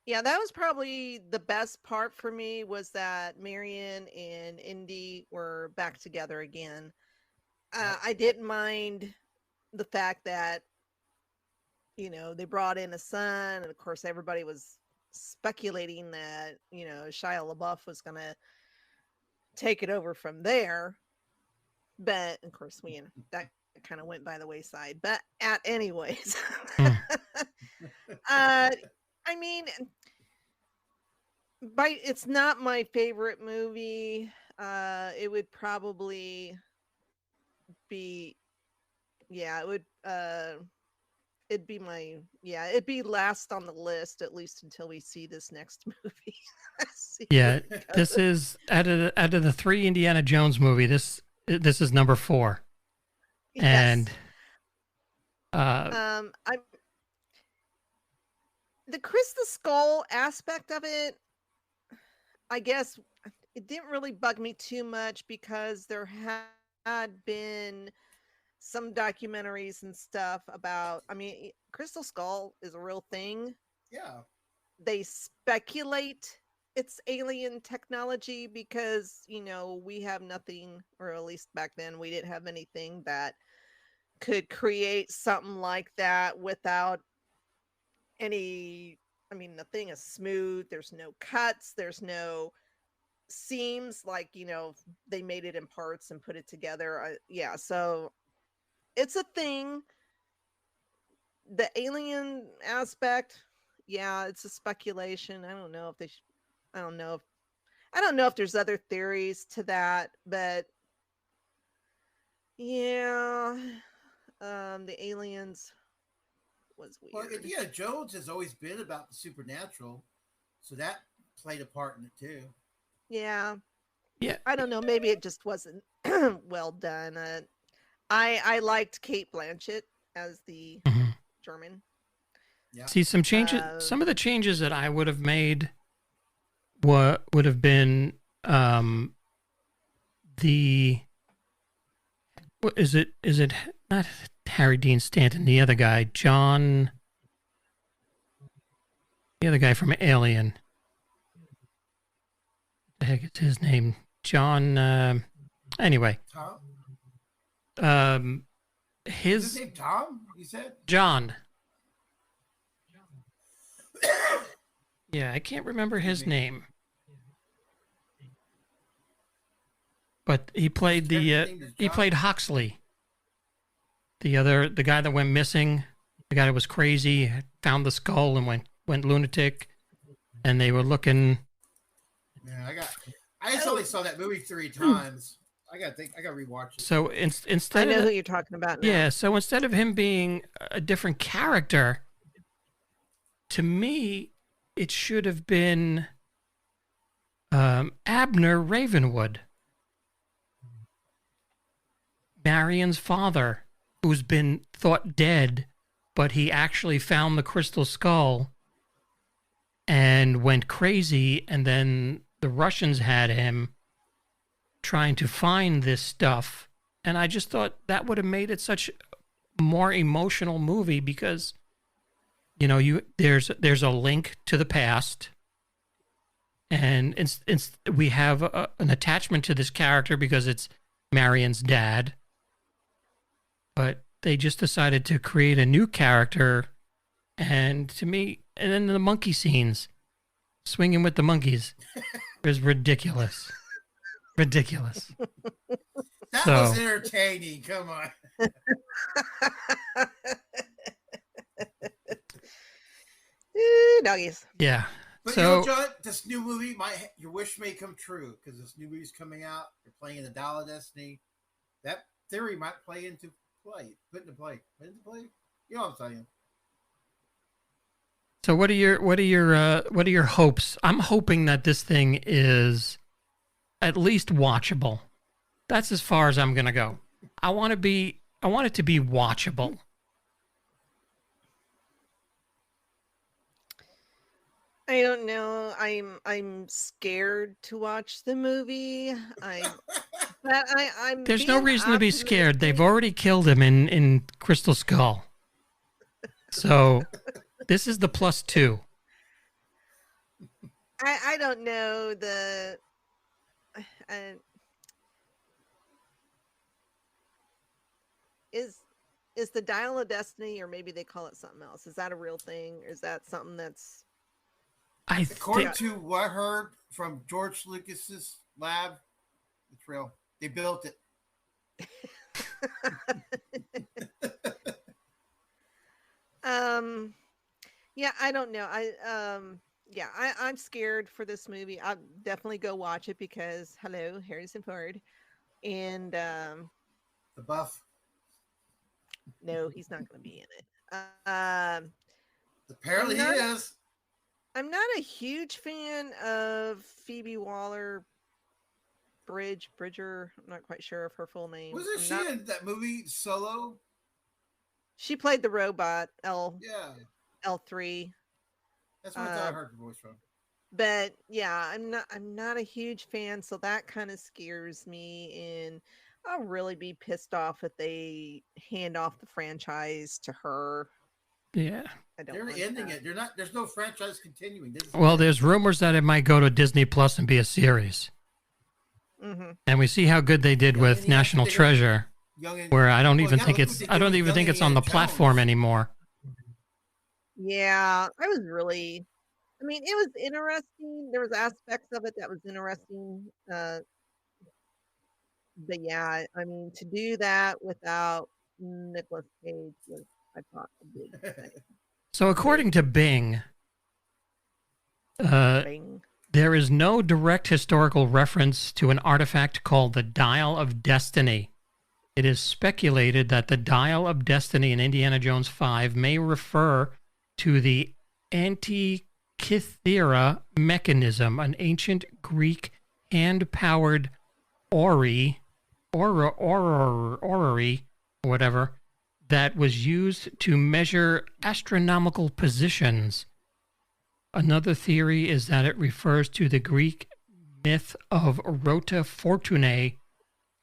Yeah, that was probably the best part for me, was that Marion and Indy were back together again. I didn't mind the fact that, they brought in a son, and of course everybody was speculating that, Shia LaBeouf was going to take it over from there. But of course that kind of went by the wayside. But anyways, I mean, it's not my favorite movie. It would probably be, it'd be last on the list, at least until we see this next movie. This is out of the three Indiana Jones movie. This is number 4. Yes. And the Crystal Skull aspect of it, I guess it didn't really bug me too much, because there had been some documentaries and stuff about, Crystal Skull is a real thing. Yeah. They speculate it's alien technology because, we have nothing, or at least back then we didn't have anything that could create something like that without any, the thing is smooth. There's no cuts. There's no seams, like, they made it in parts and put it together. So it's a thing. The alien aspect, it's a speculation. I don't know if there's other theories to that, but the aliens was weird. Well, Indiana Jones has always been about the supernatural, so that played a part in it too. Yeah. Yeah. I don't know. Maybe it just wasn't well done. I liked Kate Blanchett as the Mhm. German. Yeah. See, some changes. Some of the changes that I would have made would have been the what is it? Is it not Harry Dean Stanton? The other guy, John, the other guy from Alien. The heck is his name? John. Anyway, Tom? Is his his name Tom? You said? John. Yeah, I can't remember his name, but he played he played Huxley. The guy that went missing, the guy that was crazy, found the skull and went lunatic, and they were looking. Yeah, I just only saw that movie 3 times. I gotta rewatch it. So instead, I know who you're talking about now. Yeah, so instead of him being a different character, to me, it should have been Abner Ravenwood, Marion's father, who's been thought dead, but he actually found the crystal skull and went crazy, and then the Russians had him trying to find this stuff. And I just thought that would have made it such a more emotional movie because, you know, there's a link to the past, and we have an attachment to this character because it's Marion's dad. But they just decided to create a new character, and to me, and then the monkey scenes, swinging with the monkeys, is ridiculous. Ridiculous. That was entertaining. Come on. Doggies. Yeah. But so, you know, John, this new movie, your wish may come true because this new movie's coming out. You're playing in the Dial of Destiny. That theory might put into play. You know what I'm saying? So what are your hopes? I'm hoping that this thing is at least watchable. That's as far as I'm gonna go. I want it to be watchable. I don't know. I'm scared to watch the movie. I'm There's no reason to be optimistic. scared. They've already killed him in Crystal Skull. So this is the +2. I don't know is the Dial of Destiny, or maybe they call it something else. Is that a real thing? Or is that something that's According to what I heard from George Lucas's lab, it's real. They built it. Yeah, I don't know. I'm scared for this movie. I'll definitely go watch it because hello, Harrison Ford. And the buff. No, he's not going to be in it. Apparently he is. I'm not a huge fan of Phoebe Waller-Bridger. I'm not quite sure of her full name. Wasn't she in that movie Solo? She played the robot L3. That's what I thought I heard the voice from. But yeah, I'm not a huge fan, so that kind of scares me, and I'll really be pissed off if they hand off the franchise to her. Yeah. They're ending it. There's no franchise continuing. Well, there's rumors that it might go to Disney Plus and be a series. Mm-hmm. And we see how good they did with National Treasure, where I don't even think it's on the platform anymore. Yeah, it was interesting. There was aspects of it that was interesting. But yeah, I mean, to do that without Nicolas Cage was, I thought, a big thing. So according to Bing, there is no direct historical reference to an artifact called the Dial of Destiny. It is speculated that the Dial of Destiny in Indiana Jones 5 may refer to the Antikythera mechanism, an ancient Greek hand-powered orrery, whatever, that was used to measure astronomical positions. Another theory is that it refers to the Greek myth of Rota Fortunae,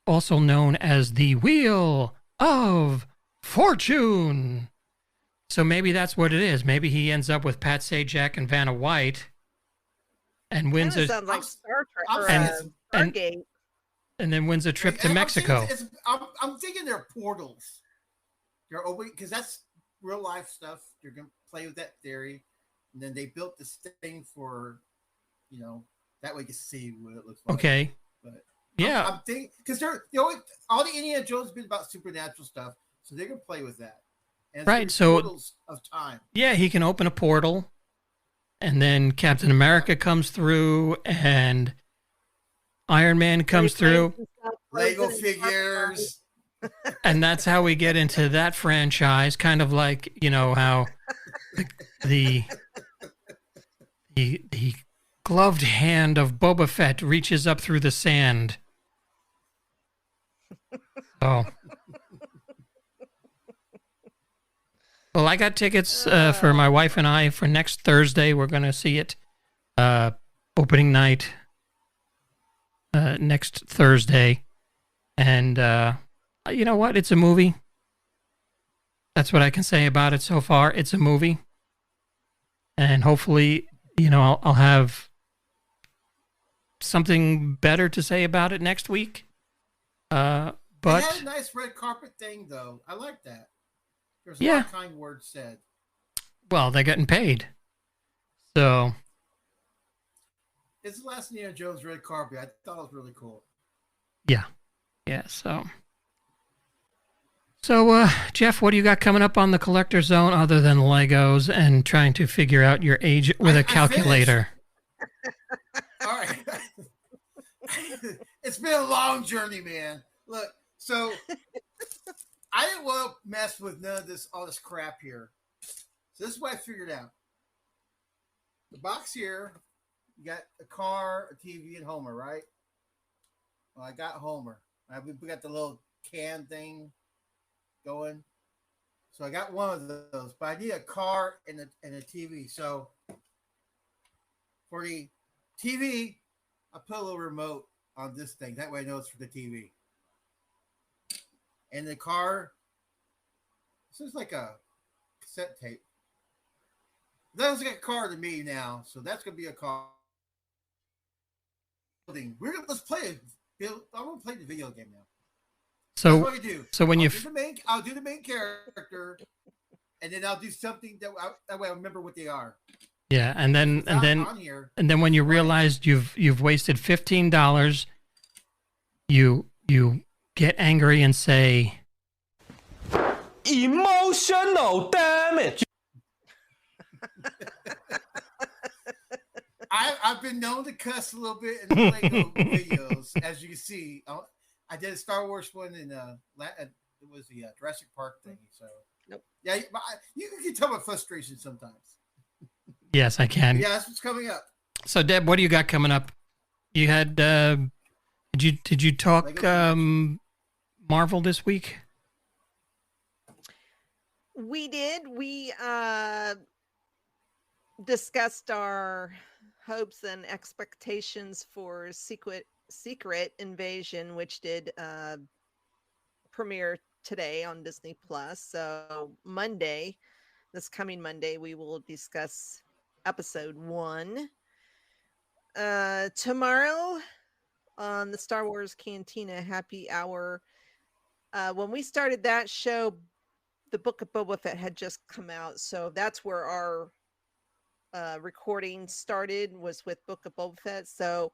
also known as the Wheel of Fortune. So maybe that's what it is. Maybe he ends up with Pat Sajak and Vanna White and wins a sounds like Star Trek Stargate. And then wins a trip to Mexico. I'm thinking they're portals. They're open because that's real life stuff. You're gonna play with that theory, and then they built this thing for, that way you can see what it looks like. Okay. But yeah, I'm thinking because all the Indiana Jones have been about supernatural stuff, so they're gonna play with that. And right. So portals of time. Yeah, he can open a portal, and then Captain America comes through, and Iron Man comes through. Lego figures. And that's how we get into that franchise, kind of like, how the gloved hand of Boba Fett reaches up through the sand. Oh. Well, I got tickets for my wife and I for next Thursday. We're going to see it opening night next Thursday. And you know what? It's a movie. That's what I can say about it so far. It's a movie. And hopefully, I'll have something better to say about it next week. But it had a nice red carpet thing, though. I like that. There's a lot of kind words said. Well, they're getting paid. So. It's the last Indiana Jones red carpet. I thought it was really cool. Yeah. Yeah, so Jeff, what do you got coming up on the Collector Zone other than Legos and trying to figure out your age with a calculator? All right. It's been a long journey, man. Look, so I didn't want to mess with all this crap here. So this is what I figured out. The box here, you got a car, a TV, and Homer, right? Well, I got Homer. We got the little can thing going. So I got one of those, but I need a car and a TV. So for the TV, I put a little remote on this thing. That way I know it's for the TV. And the car, this is like a cassette tape. That looks like a car to me now. So that's going to be a car. Let's play it. I want to play the video game now. So that's what I do. So when I'll do the main character, and then I'll do something that way I remember what they are. Yeah, and then when you realize you've wasted $15, you get angry and say, emotional damage. I've been known to cuss a little bit in the Lego videos, as you can see. I did a Star Wars one in it was the Jurassic Park thing. So nope. Yeah, you can tell my frustration sometimes. Yes, I can. Yeah, that's what's coming up. So Deb, what do you got coming up? You had did you talk Marvel this week? We did. We discussed our hopes and expectations for Secret Invasion, which did premiere today on Disney Plus. So this coming Monday, we will discuss episode 1. Tomorrow on the Star Wars Cantina Happy Hour, when we started that show, the Book of Boba Fett had just come out. So that's where our recording started, was with Book of Boba Fett. So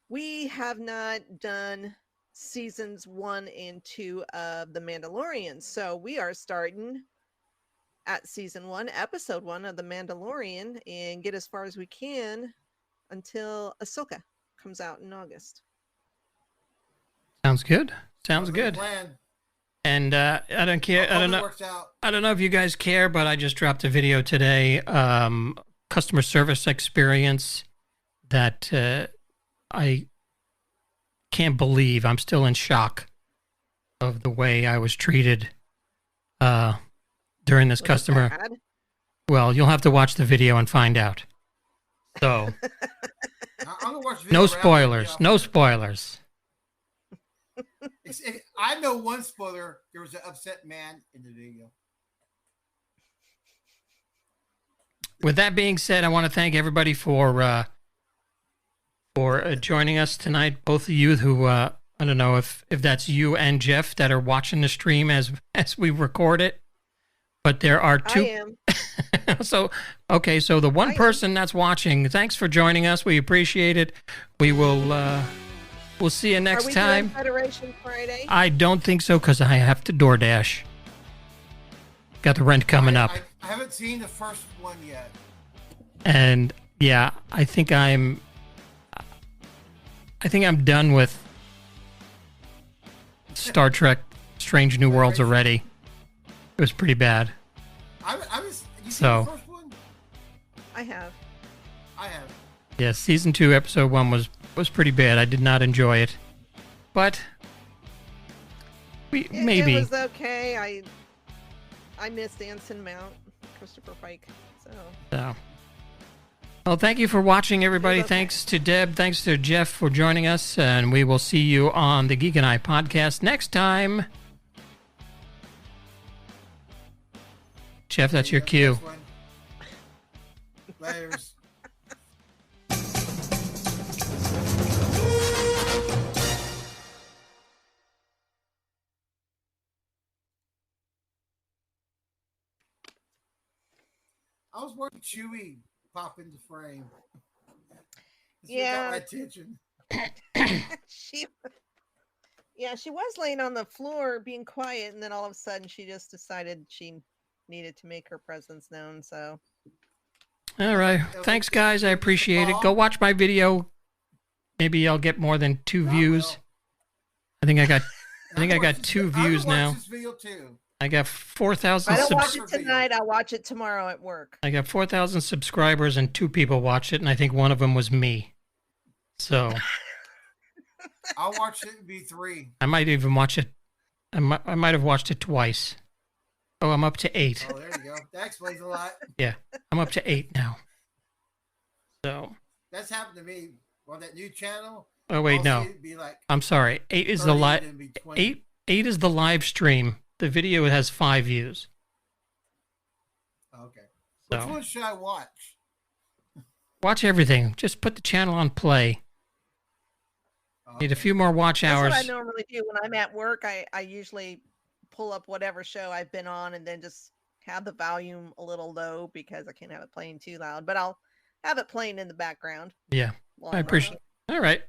we have not done seasons 1 and 2 of The Mandalorian. So we are starting at season 1, episode 1 of The Mandalorian, and get as far as we can until Ahsoka comes out in August. Sounds good. Sounds good. And I don't care. I don't know if you guys care, but I just dropped a video today. Customer service experience that I can't believe, I'm still in shock of the way I was treated during this Was it customer. bad? Well, you'll have to watch the video and find out. So, I'm gonna watch the video no right after spoilers. the No video. spoilers. I know one spoiler. There was an upset man in the video. With that being said, I want to thank everybody for joining us tonight. Both of you who I don't know if that's you and Jeff that are watching the stream as we record it, but there are two. I am. So the one person that's watching, thanks for joining us. We appreciate it. We will we'll see you next Are we time. doing Federation Friday? I don't think so because I have to DoorDash. Got the rent coming up. I haven't seen the first one yet. And yeah, I think I'm done with Star Trek Strange New Worlds already. It was pretty bad. You seen So- the first one? I have. I have. Yeah, season 2, episode 1 was pretty bad. I did not enjoy it. But maybe. It was okay. I missed Anson Mount, Christopher Pike. So. Well, thank you for watching, everybody. Okay. Thanks to Deb. Thanks to Jeff for joining us. And we will see you on the Geek and I podcast next time. Jeff, that's your cue. Next one. Blathers. I was watching Chewie pop into frame. This Yeah. got my attention. she was laying on the floor being quiet, and then all of a sudden she just decided she needed to make her presence known. So All right. Thanks, guys. I appreciate it. Go watch my video. Maybe I'll get more than 2 views. I think I got 2 views now. This video too. I got 4,000 if I don't watch subs- it tonight, I'll watch it tomorrow at work. I got 4,000 subscribers and 2 people watched it, and I think one of them was me. So I'll watch it in V3. I might even watch it. I might have watched it twice. Oh, I'm up to 8. Oh, there you go. That explains a lot. Yeah, I'm up to 8 now. So, That's happened to me on that new channel. oh wait, I'll no, see it be like I'm sorry. 8 is the 30 live. and it'd be 20. 8 is the live stream. The video has 5 views. Okay. So Which one should I watch? watch everything. Just put the channel on play. Need a few more watch That's hours. what I normally do when I'm at work. I usually pull up whatever show I've been on and then just have the volume a little low because I can't have it playing too loud. But I'll have it playing in the background. Yeah, while I I'm appreciate. working. All right.